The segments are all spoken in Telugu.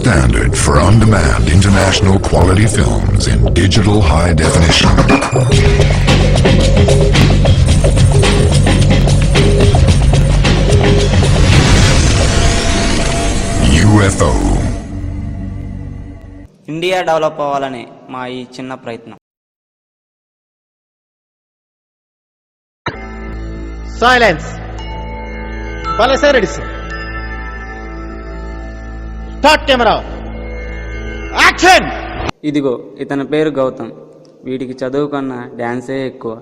standard for on-demand international quality films in digital high definition. UFO. India develop అవ్వాలనే మా ఈ చిన్న ప్రయత్నం. సైలెన్స్. పలసరిడిస్. Start camera. యాక్షన్. ఇదిగో ఇతని పేరు గౌతమ్. వీడికి చదువు కన్నా డాన్సే ఎక్కువ.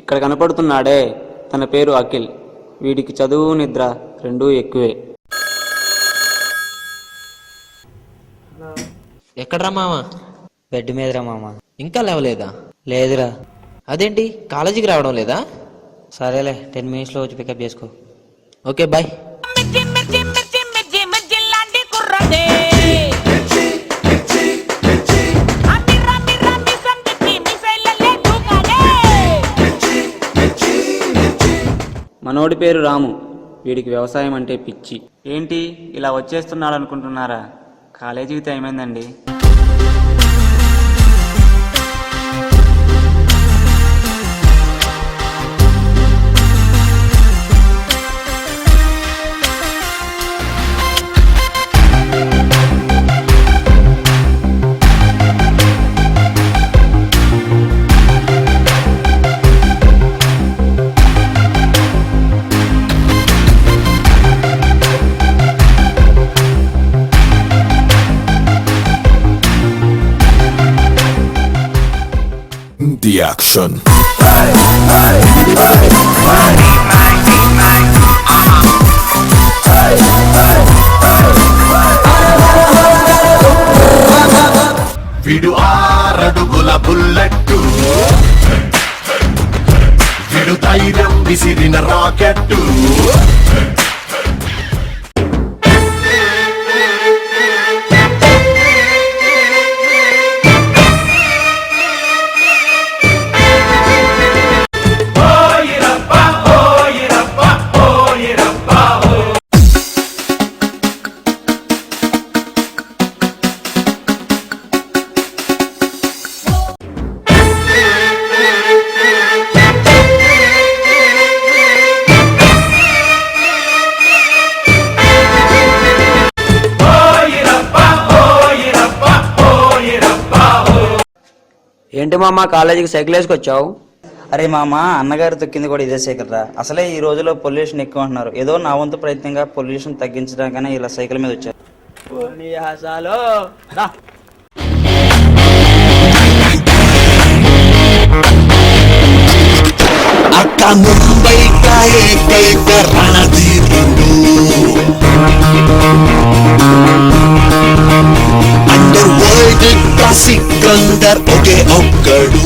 ఇక్కడ కనపడుతున్నాడే తన పేరు అఖిల్. వీడికి చదువు నిద్ర రెండూ ఎక్కువే. ఎక్కడ్రా మామ? బెడ్ మీదరా మామ. ఇంకా లేవలేదా? లేదురా. అదేంటి కాలేజీకి రావడం లేదా? సరేలే 10 minutesలో వచ్చి పికప్ చేసుకో. Okay bye. మనోడి పేరు రాము. వీడికి వ్యవసాయం అంటే పిచ్చి. ఏంటి ఇలా వచ్చేస్తున్నాడు అనుకుంటున్నారా? కాలేజీకి టైం అయిందండి. The action. విడు 6 అడుగుల బుల్లెట్టు, విడు ధైర్యం విసిరిన రాకెట్టు. ఏంటి మామ కాలేజీకి సైకిల్ వేసుకొచ్చావు? అరే మామ, అన్నగారు తొక్కింది కూడా ఇదే సైకిల్ రా. అసలే ఈ రోజులో పొల్యూషన్ ఎక్కువ అంటున్నారు. ఏదో నా వంతు ప్రయత్నంగా పొల్యూషన్ తగ్గించడానికైనా ఇలా సైకిల్ మీద వచ్చారు. అక్క ముంబై ఏకైక రణధీరుడు, అండర్ వరల్డ్ సికందర్ ఒకే ఒక్కడు.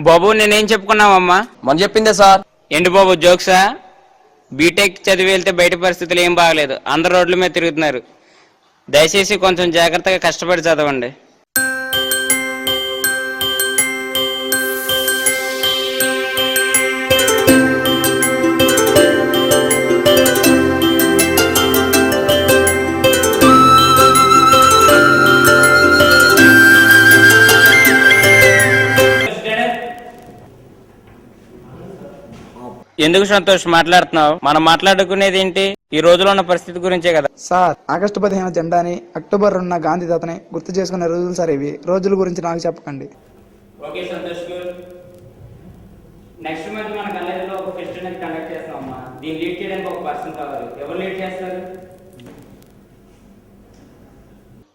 బాబు నేనేం చెప్పుకున్నావమ్మా? మనం చెప్పిందే సార్. ఏంటి బాబు జోక్సా? బీటెక్ చదివి వెళ్తే బయట పరిస్థితులు ఏం బాగలేదు, అందరు రోడ్ల మీద తిరుగుతున్నారు. దయచేసి కొంచెం జాగ్రత్తగా కష్టపడి చదవండి. ఎందుకు సంతోష్ మాట్లాడుతున్నావు? మనం మాట్లాడుకునేది ఏంటి? ఈ రోజులో ఉన్న పరిస్థితి గురించే కదా. సార్, ఆగస్టు 15 జెండాని, అక్టోబర్ 2 గాంధీ తాతని గుర్తు చేసుకునే రోజులు సార్ ఇవి. రోజుల గురించి నాకు చెప్పకండి. ఓకే సంతోష్ గారు, నెక్స్ట్ మంత్ మన కాలేజీలో ఒక ఫెస్ట్ అనేది కండక్ట్ చేస్తాం అమ్మా. దీన్ని లీడ్ చేయడానికి ఒక పర్సన్ కావాలి. ఎవరు లీడ్ చేస్తారు?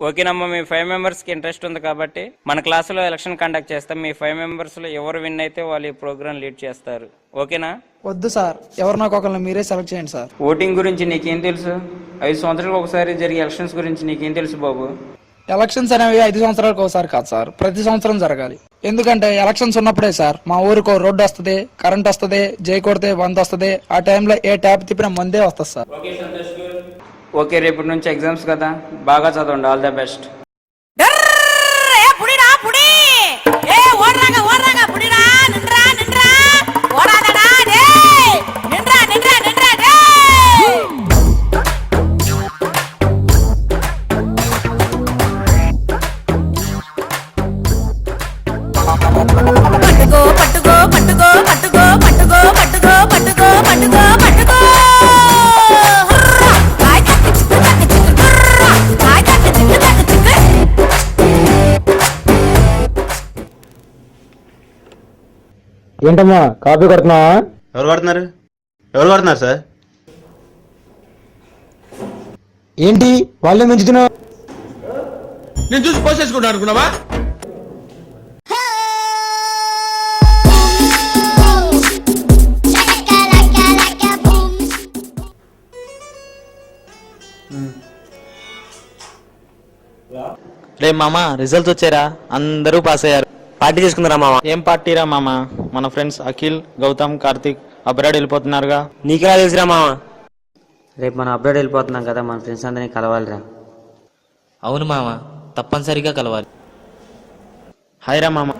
ఓకేనమ్మా, మీ 5 మెంబర్స్కి ఇంట్రెస్ట్ ఉంది కాబట్టి మన క్లాసులో ఎలక్షన్ కండక్ట్ చేస్తాం. మీ 5 మెంబర్స్లో ఎవరు విన్ అయితే వాళ్ళు ఈ ప్రోగ్రామ్ లీడ్ చేస్తారు. ఓకేనా? వద్దు సార్, ఎవరినో ఒకరిని మీరే సెలెక్ట్ చేయండి సార్. ఓటింగ్ గురించి నీకేం తెలుసు? 5 సంవత్సరాలకు ఒకసారి జరిగే ఎలక్షన్స్ గురించి నీకేం తెలుసు బాబు? ఎలక్షన్స్ అనేవి 5 సంవత్సరాలకు ఒకసారి కాదు సార్, ప్రతి సంవత్సరం జరగాలి. ఎందుకంటే ఎలక్షన్స్ ఉన్నప్పుడే సార్ మా ఊరికి రోడ్డు వస్తుంది, కరెంట్ వస్తుంది, జై కొడితే 100 వస్తుంది. ఆ టైంలో ఏ ట్యాప్ తిప్పినా ముందే వస్తుంది సార్. ఓకే సంతోష్ గారు, ఓకే రేపటి నుంచి ఎగ్జామ్స్ కదా, బాగా చదవండి. All the best. ఏంటమ్మా కాపీ కొడుతున్నావా? ఎవరు కొడుతున్నారు సార్? ఏంటి వాళ్ళే మంచుతున్నావు? నేను చూసి పోసేసుకుంటా అనుకున్నావా? రే మామ, రిజల్ట్స్ వచ్చారా? అందరూ పాస్ అయ్యారు. పార్టీ చేసుకుందారా మామ? ఏం పార్టీరా మామ? మన ఫ్రెండ్స్ అఖిల్, గౌతమ్, కార్తిక్ అబ్రాడ్ వెళ్ళిపోతున్నారుగా. నీకెలా తెలుసురా మామ? రేపు మనం అప్డేట్ వెళ్ళిపోతున్నాం కదా, మన ఫ్రెండ్స్ అందరినీ కలవాలిరా. అవును మామ, తప్పనిసరిగా కలవాలి. హాయ్ రా మామ.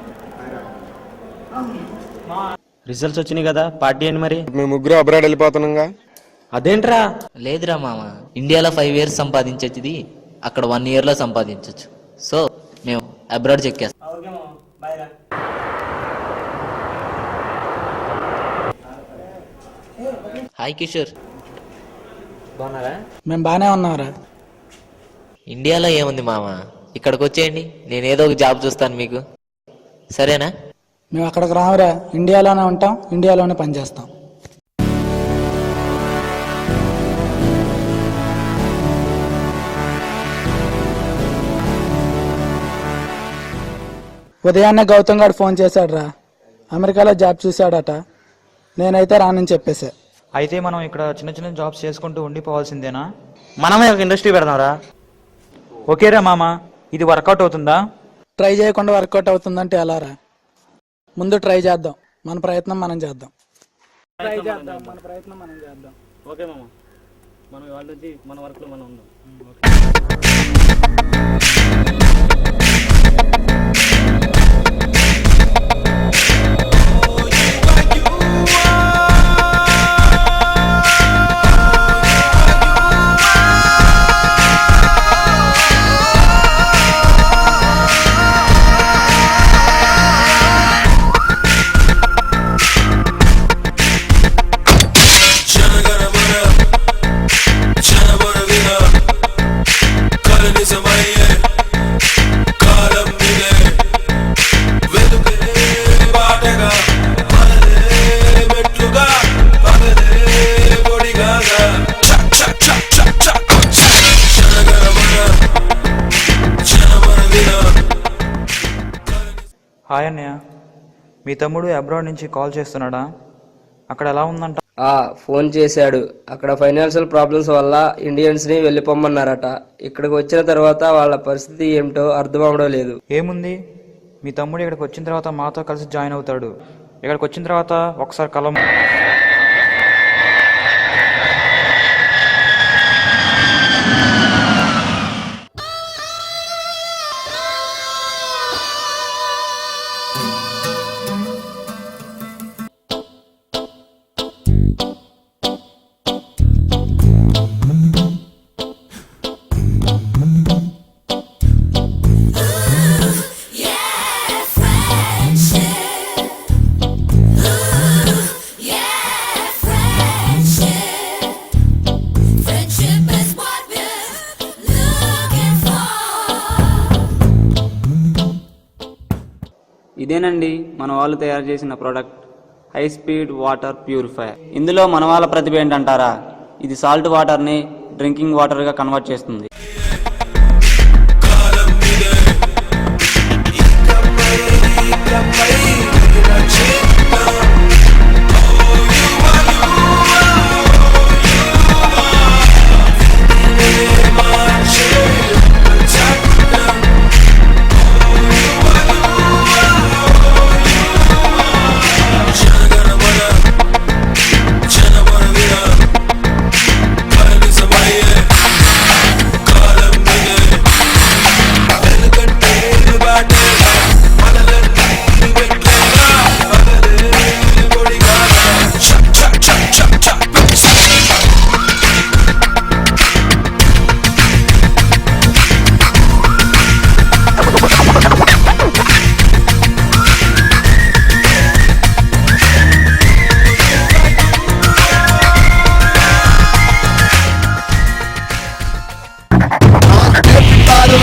రిజల్ట్స్ వచ్చినాయి కదా, పార్టీ ఏంటి మరి? మేము ముగ్గురు అబ్రాడ్ వెళ్ళిపోతున్నాంగా. అదేంట్రా? లేదురా మామ, ఇండియాలో 5 years సంపాదించేది అక్కడ 1 year లో సంపాదించవచ్చు. సో మేము అబ్రాడ్ చెక్కేస్తాం. హాయ్ కిషోర్, మేము బాగానే ఉన్నారా? ఇండియాలో ఏముంది మామ, ఇక్కడికి వచ్చేయండి, నేను ఏదో ఒక జాబ్ చూస్తాను మీకు. సరేనా? మేము అక్కడికి రావురా, ఇండియాలోనే ఉంటాం, ఇండియాలోనే పనిచేస్తాం. ఉదయాన్నే గౌతమ్ గారు ఫోన్ చేశాడు రా, అమెరికాలో జాబ్ చూశాడట. నేనైతే రానని చెప్పేసా. అయితే మనం ఇక్కడ చిన్న చిన్న జాబ్స్ చేసుకుంటూ ఉండిపోవాల్సిందేనా? మనమే ఒక ఇండస్ట్రీ పెడదాంరా. ఓకేరా మామ, ఇది వర్కౌట్ అవుతుందా? ట్రై చేయకుండా వర్కౌట్ అవుతుందంటే ఎలా రా? ముందు ట్రై చేద్దాం, మన ప్రయత్నం మనం చేద్దాం. ఓకే మామ, మనం వాళ్ళ నుంచి మన వర్క్లో మనం ఉందాం. హాయ్ అన్నయ్య, మీ తమ్ముడు అబ్రాడ్ నుంచి కాల్ చేస్తున్నాడా? అక్కడ ఎలా ఉందంట? ఫోన్ చేశాడు. అక్కడ ఫైనాన్షియల్ ప్రాబ్లమ్స్ వల్ల ఇండియన్స్ ని వెళ్ళిపోమన్నారట. ఇక్కడికి వచ్చిన తర్వాత వాళ్ళ పరిస్థితి ఏమిటో అర్థం అవడం లేదు. ఏముంది, మీ తమ్ముడు ఇక్కడికి వచ్చిన తర్వాత మాతో కలిసి జాయిన్ అవుతాడు. ఇక్కడికి వచ్చిన తర్వాత ఒకసారి కలం. ఇదేనండి మన వాళ్ళు తయారు చేసిన product high speed water purifier. ఇందులో మన వాళ్ళ ప్రతిభ ఏంటంటారా, ఇది సాల్ట్ వాటర్ని డ్రింకింగ్ వాటర్గా కన్వర్ట్ చేస్తుంది.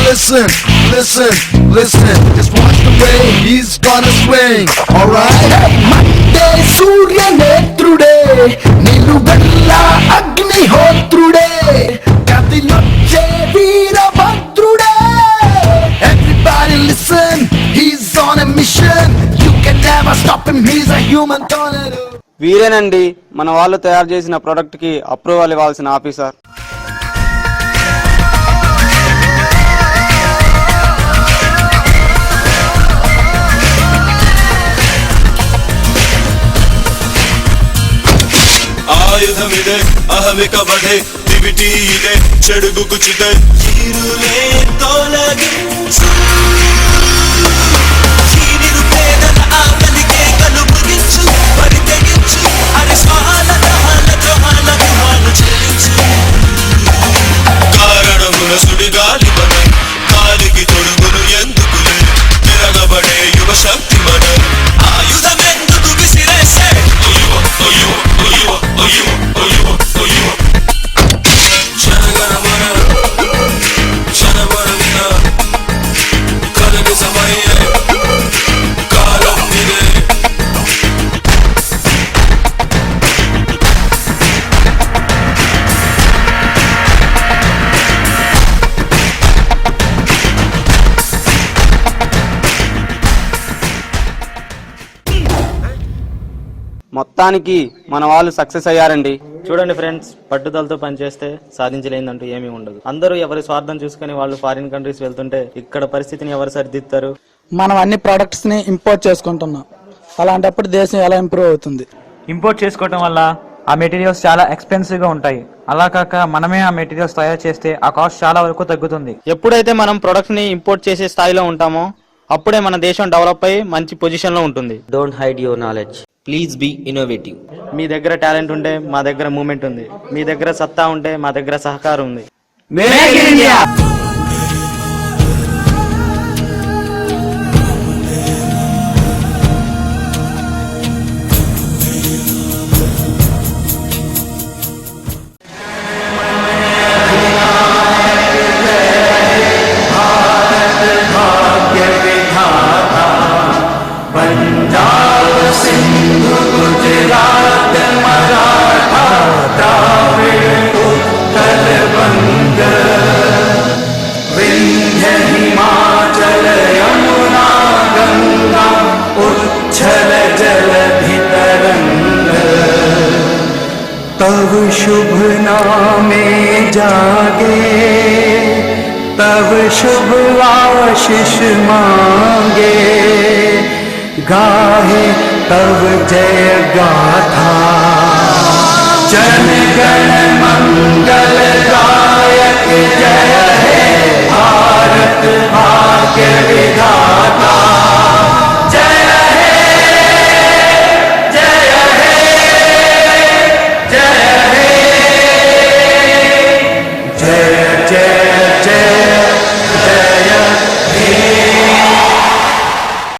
Listen, listen, listen. Just watch the way he's gonna swing. Alright? Monday Surya Netrude, Niluvella Agnihotrude, Kathiloche Veerabhadrude. Everybody listen, he's on a mission. You can never stop him, he's a human tornado. వీరేనండి మన వాళ్ళు తయారు చేసిన ప్రోడక్ట్కి అప్రూవల్ ఇవ్వాల్సిన ఆఫీసర్. ఆయుధమిదే అహమిక వధే దివిటి ఇదే చెడుగు కుచిదే చీరులే తొలగించు చీనిరుపేదల ఆకలికే కలుపుగించు పరి తెగించు అరిస్వాల దహాల గ్రహాల విమాను చెల్లించు కారణముల సుడిగాలి మన కాలికి తొడుగును ఎందుకులే తిరగబడే యువ శక్తి మన ఆయుధమెందుకు విసిరేసే మొత్తానికి మన వాళ్ళు సక్సెస్ అయ్యారండి. చూడండి ఫ్రెండ్స్, పట్టుదలతో పనిచేస్తే సాధించలేదంటూ ఏమీ ఉండదు. అందరూ ఎవరి స్వార్థం చూసుకుని వాళ్ళు ఫారిన్ కంట్రీస్ వెళ్తుంటే ఇక్కడ పరిస్థితిని ఎవరు సరిదిద్దారు? మనం అన్ని ప్రొడక్ట్స్ ని ఇంపోర్ట్ చేసుకుంటున్నాం. అలాంటప్పుడు దేశం ఎలా ఇంప్రూవ్ అవుతుంది? ఇంపోర్ట్ చేసుకోవటం వల్ల ఆ మెటీరియల్స్ చాలా ఎక్స్పెన్సివ్ గా ఉంటాయి. అలా కాక మనమే ఆ మెటీరియల్స్ తయారు చేస్తే ఆ కాస్ట్ చాలా వరకు తగ్గుతుంది. ఎప్పుడైతే మనం ప్రొడక్ట్స్ ని ఇంపోర్ట్ చేసే స్థాయిలో ఉంటామో అప్పుడే మన దేశం డెవలప్ అయ్యి మంచి పొజిషన్ లో ఉంటుంది. Don't hide your knowledge. Please be innovative. మీ దగ్గర టాలెంట్ ఉంటే మా దగ్గర మూమెంట్ ఉంది. మీ దగ్గర సత్తా ఉంటే మా దగ్గర సహకారం ఉంది. तव शुभ नामे जागे, तव शुभ आशीष मांगे, गाहे तव जय गाथा, जन गण मंगल गायक जय हे भारत